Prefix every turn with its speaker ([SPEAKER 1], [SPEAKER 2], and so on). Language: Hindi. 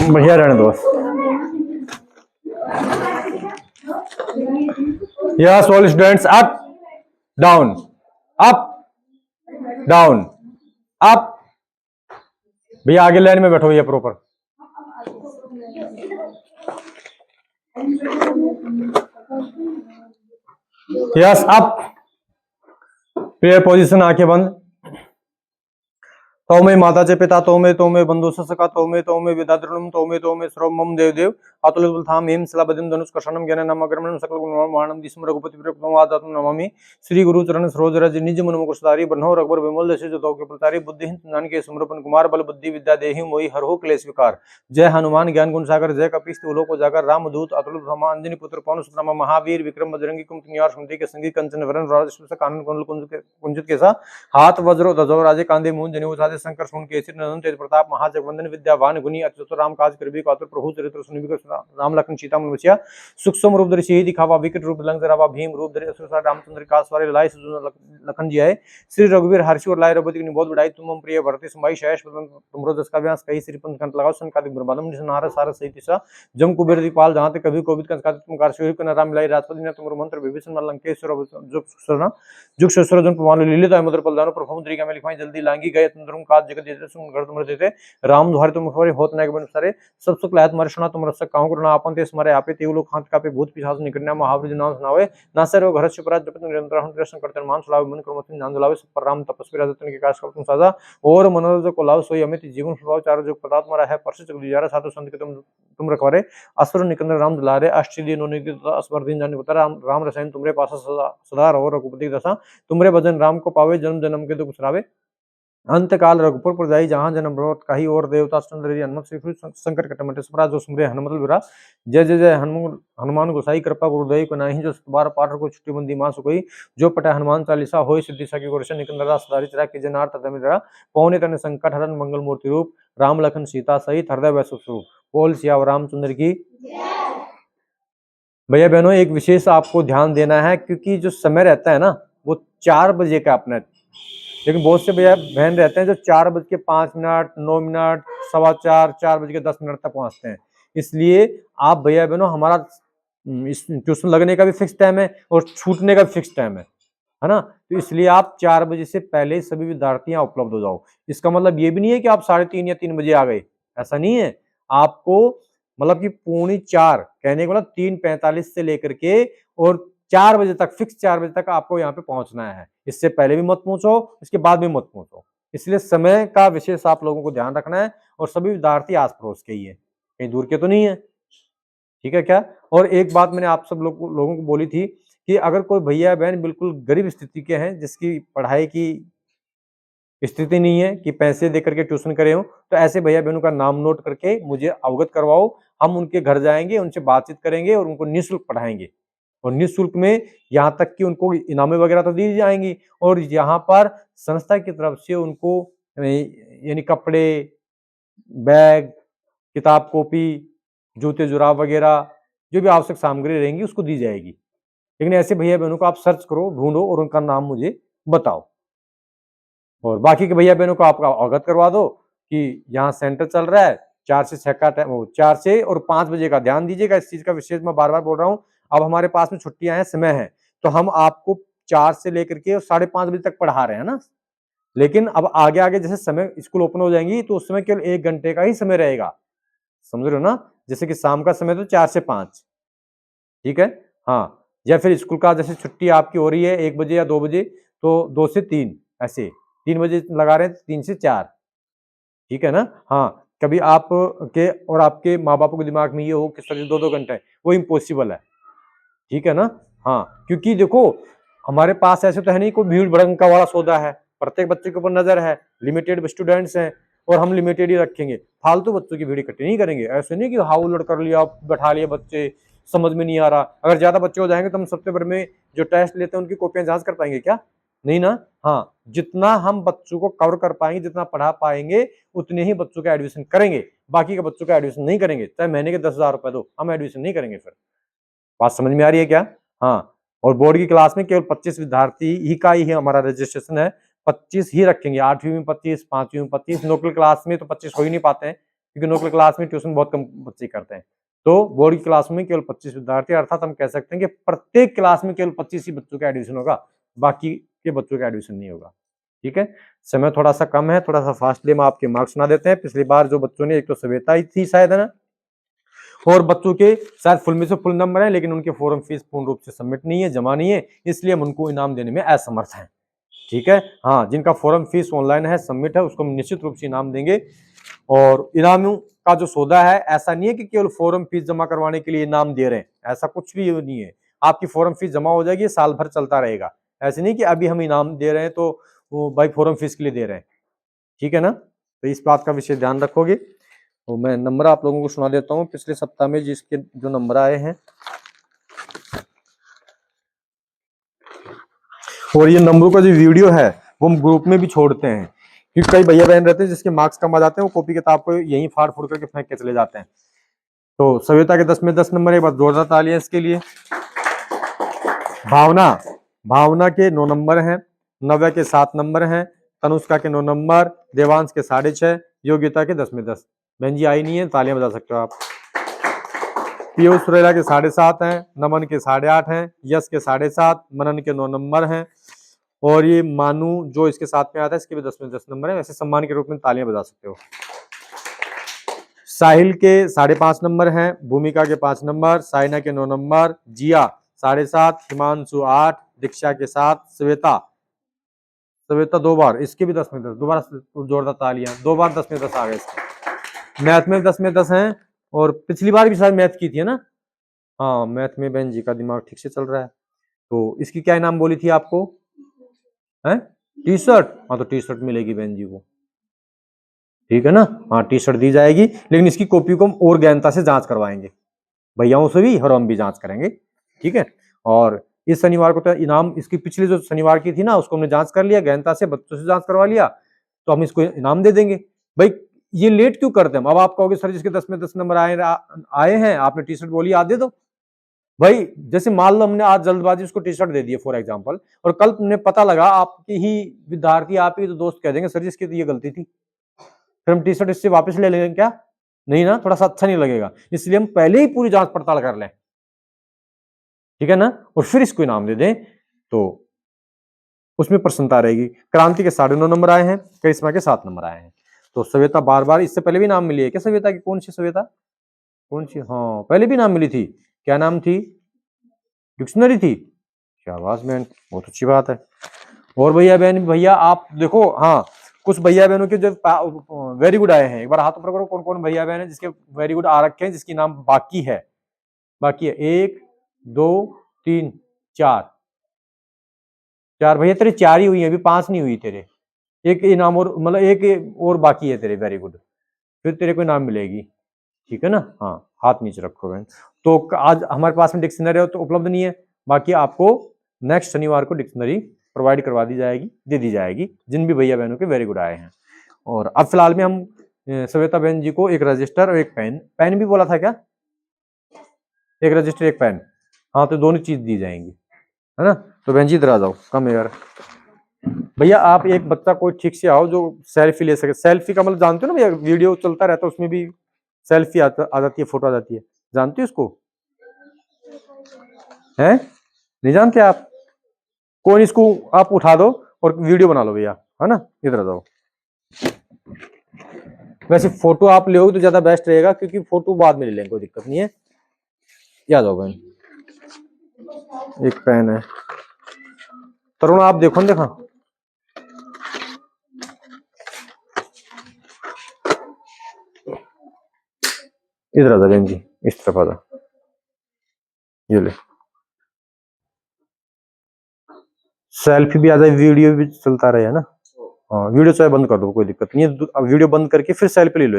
[SPEAKER 1] बढ़िया रहने दो। Yes all students, up down, up down, up. भैया आगे लाइन में बैठो भैया proper. Yes up, prayer position, आंखें बंद। तौमे माता च पिता तौमे बंधु ससका तौमे विदाद्रणम तौमे सर्वमम देवदेव अतुल थाम हेम शिलाबदिम धनुष कर्षणम ज्ञानम अग्रमणम सकल गुणवाणम दिसम रघुपति प्रियतम आदातम नमामि श्री गुरु चरण सरोज रज निज मन मुकुरधारी बन्हो रघुबर विमल दशे जो के प्रतारी बुद्धिहीन ज्ञान के सुमरपन कुमार बल बुद्धि विद्या देहि मोहि हरहु क्लेश विकार। जय हनुमान ज्ञान गुण सागर जय कपीस तिलोक उजागर रामदूत अतुल धामा अंजनी पुत्र पवन सुत नामा महावीर विक्रम बजरंगी कुमति सुमति के संगी कंचन वरण राज कानन कुंजित केसा हाथ वज्र ध्वजो राजे कांधे मूंज जनेऊ साजे शंकर सुन केसरी नंदन तेज प्रताप महाजगवंदन विद्यावान गुणी अच्युत राम काज करबी कातुर प्रभु चरित्र सुनिबि राम लखन सीता मन बसिया सूक्ष्म रूप धरि सिहि दिखावा विकट रूप लंक जरावा भीम रूप धरि असुर सा रामचंद्र का सवारे लाए सुजन लखन जी आए श्री रघुवीर हर्षि और लाए रघुपति की बहुत बड़ाई तुम प्रिय भरते समाई शेष तुमरो दस का व्यास कही श्री पंथ कंठ लगाओ संकादिक ब्रह्मांडम निसनार सार सहित सा जम कुबेर दिपाल जहां ते कभी कोविद कंस कादिक तुम कार शिव राम मिलाई राजपति ने तुमरो मंत्र विभीषण मल लंकेश्वर जुग सरना जुग ससुर जन प्रमाण ललित मधुर पलदानो प्रभु मुद्रिका में लिखवाई जल्दी लांगी गए तुम काज जगत देते सुन घर तुम देते राम दुहारे तुम खबरे होत न बन सारे सब सुख लायत मारे सुना तुम रसक काहू करना आपन तेस मारे आपे तेउ लोग हाथ कापे भूत पिशाच निकटना महावृज नाम सुनावे ना सर घर से पराज जपत निरंतर हम दर्शन करते मान सुलावे मन क्रमति जान दुलावे सब पर राम तपस्वी राजतन के काज करतुम साजा और मनोरथ को लाभ सोई अमित जीवन स्वभाव चार जो प्रताप मारा है परसे चक दिजारा साधु संत के तुम रखवारे असुर निकंदन राम दुलारे अष्टसिद्धि नो निकट असवर दिन जाने बता राम रसायन तुमरे पास सदा रहो रघुपति दशा तुमरे भजन राम को पावे जन्म जन्म के दुख सुनावे अंत काल रघुपुर पर जाई जहां जन्म ब्रत कही और देवता सुंदरी हनुमत श्री संकट कटमटे सुपरा जो सुमरे हनुमत विरा जय जय जय हनुमान गोसाई कृपा गुरुदेव को नाही जो बार पाठ को छुट्टी बंदी मां सुकोई जो पटा हनुमान चालीसा होई सिद्धि सखी गोरशन निकंदरा सदारी चरा के जनार्थ तमिरा पौने तने संकट हरन मंगल मूर्ति रूप राम लखन सीता सहित हृदय वैसु स्वरूप बोल सिया रामचंद्र की। भैया बहनों एक विशेष आपको ध्यान देना है क्योंकि जो समय रहता है ना वो 4 बजे का अपना, लेकिन बहुत से भैया बहन रहते हैं जो 4:05, 9 मिनट, 4:15, 4:10 तक पहुंचते हैं। इसलिए आप भैया बहनों हमारा ट्यूशन लगने का भी फिक्स टाइम है और छूटने का भी फिक्स टाइम है ना। तो इसलिए आप 4 बजे से पहले सभी विद्यार्थी यहाँ उपलब्ध हो जाओ। इसका मतलब ये भी नहीं है कि आप 3:30 या 3 बजे आ गए, ऐसा नहीं है। आपको मतलब कि 3:45 कहने को मतलब 3:45 से लेकर के और 4 बजे तक, फिक्स 4 बजे तक आपको यहाँ पे पहुंचना है। इससे पहले भी मत पहुंचो, इसके बाद भी मत पहुंचो। इसलिए समय का विशेष आप लोगों को ध्यान रखना है और सभी विद्यार्थी आस पड़ोस के ही है, कहीं दूर के तो नहीं है, ठीक है क्या। और एक बात मैंने आप सब लोगों को बोली थी कि अगर कोई भैया बहन बिल्कुल गरीब स्थिति के हैं, जिसकी पढ़ाई की स्थिति नहीं है कि पैसे देकर के ट्यूशन करे हो, तो ऐसे भैया बहनों का नाम नोट करके मुझे अवगत करवाओ। हम उनके घर जाएंगे, उनसे बातचीत करेंगे और उनको निःशुल्क पढ़ाएंगे। और निःशुल्क में यहाँ तक कि उनको इनामें वगैरह तो दी जाएंगी और यहाँ पर संस्था की तरफ से उनको यानी कपड़े, बैग, किताब कॉपी, जूते जुराब वगैरह जो भी आवश्यक सामग्री रहेंगी उसको दी जाएगी। लेकिन ऐसे भैया बहनों को आप सर्च करो, ढूंढो और उनका नाम मुझे बताओ। और बाकी के भैया बहनों को आप अवगत करवा दो कि यहाँ सेंटर चल रहा है 4 से 6 का टाइम, 4 से और 5 बजे का ध्यान दीजिएगा। इस चीज का विशेष मैं बार बार बोल रहा हूँ। अब हमारे पास में छुट्टियां हैं, समय है, तो हम आपको 4 से लेकर के 5:30 बजे तक पढ़ा रहे हैं ना। लेकिन अब आगे आगे जैसे समय स्कूल ओपन हो जाएंगी तो उस समय केवल 1 घंटे का ही समय रहेगा, समझ रहे हो ना। जैसे कि शाम का समय तो 4 से 5, ठीक है हाँ। या फिर स्कूल का जैसे छुट्टी आपकी हो रही है 1 बजे या 2 बजे, तो 2 से 3, ऐसे 3 बजे लगा रहे हैं 3 से 4, ठीक है ना हाँ। कभी आप के और आपके माँ बापों के दिमाग में ये हो कि सर 2-2 घंटे, वो इम्पॉसिबल है, ठीक है ना हाँ। क्योंकि देखो हमारे पास ऐसे तो है नहीं कोई भीड़ भड़का वाला सौदा है, प्रत्येक बच्चे के ऊपर नजर है, लिमिटेड स्टूडेंट्स हैं और हम लिमिटेड ही रखेंगे, फालतू बच्चों की भीड़ इकट्ठी नहीं करेंगे। ऐसे नहीं कि हाउलड़ कर लिया, बैठा लिया, बच्चे समझ में नहीं आ रहा। अगर ज्यादा बच्चे हो जाएंगे तो हम सितंबर में जो टेस्ट लेते हैं उनकी कॉपियां जांच कर पाएंगे क्या? नहीं ना हाँ। जितना हम बच्चों को कवर कर पाएंगे, जितना पढ़ा पाएंगे, उतने ही बच्चों का एडमिशन करेंगे, बाकी के बच्चों का एडमिशन नहीं करेंगे। चाहे महीने के 10,000 रुपए दो, हम एडमिशन नहीं करेंगे। फिर बात समझ में आ रही है क्या? हाँ। और बोर्ड की क्लास में केवल 25 विद्यार्थी ही का ही हमारा रजिस्ट्रेशन है, 25 ही रखेंगे। 8वीं में 25, 5वीं में 25। नोकल क्लास में तो 25 हो ही नहीं पाते हैं, क्योंकि नोकल क्लास में ट्यूशन बहुत कम बच्चे करते हैं। तो बोर्ड की क्लास में केवल 25 विद्यार्थी, अर्थात हम कह सकते हैं कि प्रत्येक क्लास में केवल 25 ही बच्चों का एडमिशन होगा, बाकी के बच्चों का एडमिशन नहीं होगा। ठीक है, समय थोड़ा सा कम है, थोड़ा सा फास्टली हम आपके मार्क्स सुना देते हैं। पिछली बार जो बच्चों ने, एक तो सवेता ही थी शायद, है ना, और बच्चों के शायद फुल में से फुल नंबर है, लेकिन उनके फॉर्म फीस पूर्ण रूप से सबमिट नहीं है, जमा नहीं है, इसलिए हम उनको इनाम देने में असमर्थ हैं। ठीक है, हाँ, जिनका फॉर्म फीस ऑनलाइन है, सबमिट है, उसको हम निश्चित रूप से इनाम देंगे। और इनामों का जो सौदा है, ऐसा नहीं है कि केवल फॉर्म फीस जमा करवाने के लिए इनाम दे रहे हैं, ऐसा कुछ भी नहीं है। आपकी फॉर्म फीस जमा हो जाएगी, साल भर चलता रहेगा। ऐसे नहीं कि अभी हम इनाम दे रहे हैं तो वो भाई फॉर्म फीस के लिए दे रहे हैं। ठीक है ना, तो इस बात का विशेष ध्यान रखोगे। तो मैं नंबर आप लोगों को सुना देता हूँ पिछले सप्ताह में जिसके जो नंबर आए हैं, और ये नंबरों का जो वीडियो है वो हम ग्रुप में भी छोड़ते हैं, क्योंकि कई भैया बहन रहते हैं जिसके मार्क्स कम आ जाते हैं, वो कॉपी किताब को यहीं फाड़ फूड़ करके फेंक के चले जाते हैं। तो सविता के 10 में 10 नंबर, एक बार जोरदार तालियां इसके लिए। भावना, भावना के 9 नंबर हैं, नव्या के 7 नंबर हैं, तनुष्का के 9 नंबर, देवांश के 6.5, योग्यता के 10 में 10। बहन जी आई नहीं है, तालियां बजा सकते हो आप। पीयूष सुरेला के 7.5 हैं, नमन के 8.5 हैं, यश के 7.5, मनन के 9 नंबर हैं, और ये मानू जो इसके साथ में आता है, इसके भी 10 में 10 नंबर है। वैसे सम्मान के रूप में तालियां बजा सकते हो। साहिल के 5.5 नंबर हैं, भूमिका के 5 नंबर, साइना के 9 नंबर, जिया 7.5, हिमांशु 8, दीक्षा के 7, श्वेता 2 बार, इसके भी 10 में 10, दोबारा जोरदार तालियां, 2 बार 10 में 10 आ गए इसके। मैथ में 10 में 10 हैं, और पिछली बार भी शायद मैथ की थी, है ना, हाँ, मैथ में बहन जी का दिमाग ठीक से चल रहा है। तो इसकी क्या इनाम बोली थी आपको, है टी शर्ट? हाँ, तो टी शर्ट मिलेगी बहन जी को, ठीक है ना, हाँ, टी शर्ट दी जाएगी, लेकिन इसकी कॉपी को हम और गहनता से जांच करवाएंगे, भैयाओं से भी और हम भी जांच करेंगे। ठीक है, और इस शनिवार को तो इनाम, इसकी पिछली जो शनिवार की थी ना, उसको हमने जांच कर लिया, गहनता से बच्चों से जांच करवा लिया, तो हम इसको इनाम दे देंगे। भाई ये लेट क्यों करते हैं? अब आप कहोगे सर जिसके 10 में 10 नंबर आए हैं, आपने टी शर्ट बोली, आज दे दो। भाई जैसे मान लो हमने आज जल्दबाजी उसको T shirt they the for example, और कल तुमने पता लगा आपकी ही विद्यार्थी, आप ही तो दोस्त कह देंगे सर जी इसकी तो ये गलती थी, फिर हम टी शर्ट इससे वापस ले लेंगे क्या? नहीं ना, थोड़ा सा अच्छा नहीं लगेगा, इसलिए हम पहले ही पूरी जांच पड़ताल कर लें, ठीक है ना, और फिर इसको इनाम दे दें, तो उसमें प्रसन्नता रहेगी। क्रांति के 9.5 नंबर आए हैं, करिश्मा के 7 नंबर आए हैं। तो सविता बार बार, इससे पहले भी नाम मिली है क्या सविता की? कौन सी सविता, कौन सी? हाँ, पहले भी नाम मिली थी, क्या नाम थी? डिक्शनरी थी, शाबाश बहन, बहुत अच्छी बात है। और भैया बहन, भैया आप देखो, हाँ, कुछ भैया बहनों के जो वेरी गुड आए हैं, एक बार हाथ ऊपर करो, कौन कौन भैया बहन है जिसके वेरी गुड आ रखे हैं, जिसकी नाम बाकी है? 1 2 3 4 4 भैया, तेरे 4 ही हुई है, अभी 5 नहीं हुई तेरे, एक इनाम और, मतलब एक और बाकी है तेरे, वेरी गुड, फिर तेरे को इनाम मिलेगी, ठीक है ना। हाँ, हाथ नीचे रखो बहन। तो आज हमारे पास में डिक्शनरी तो उपलब्ध नहीं है, बाकी आपको नेक्स्ट शनिवार को डिक्शनरी प्रोवाइड करवा दी जाएगी, दे दी जाएगी, जिन भी भैया बहनों के वेरी गुड आए हैं। और अब फिलहाल में हम सविता बहन जी को एक रजिस्टर और एक पेन, पेन भी बोला था क्या? एक रजिस्टर एक पेन, हाँ, तो दोनों चीज दी जाएंगी, है ना। तो बहन जी इधर आ जाओ, कम यार भैया, आप एक बच्चा कोई ठीक से आओ जो सेल्फी ले सके। सेल्फी का मतलब जानते हो ना भैया, वीडियो चलता रहता है उसमें भी सेल्फी आ जाती है, फोटो आ जाती है, जानते हो इसको? हैं, नहीं जानते आप? कोई इसको आप उठा दो और वीडियो बना लो भैया, है ना, इधर आ जाओ। वैसे फोटो आप ले तो ज्यादा बेस्ट रहेगा, क्योंकि फोटो बाद में ले लेंगे, कोई दिक्कत नहीं है। आ जाओ बहन, एक पेन है, तरुण आप देखो ना, देखा इधर आ जा बहन जी, इस तरफ आ जा, ये ले, सेल्फी भी आ जाए, वीडियो भी चलता रहे, है ना। हाँ, वीडियो चाहे बंद कर दो, कोई दिक्कत नहीं है, अब वीडियो बंद करके फिर सेल्फी ले लो।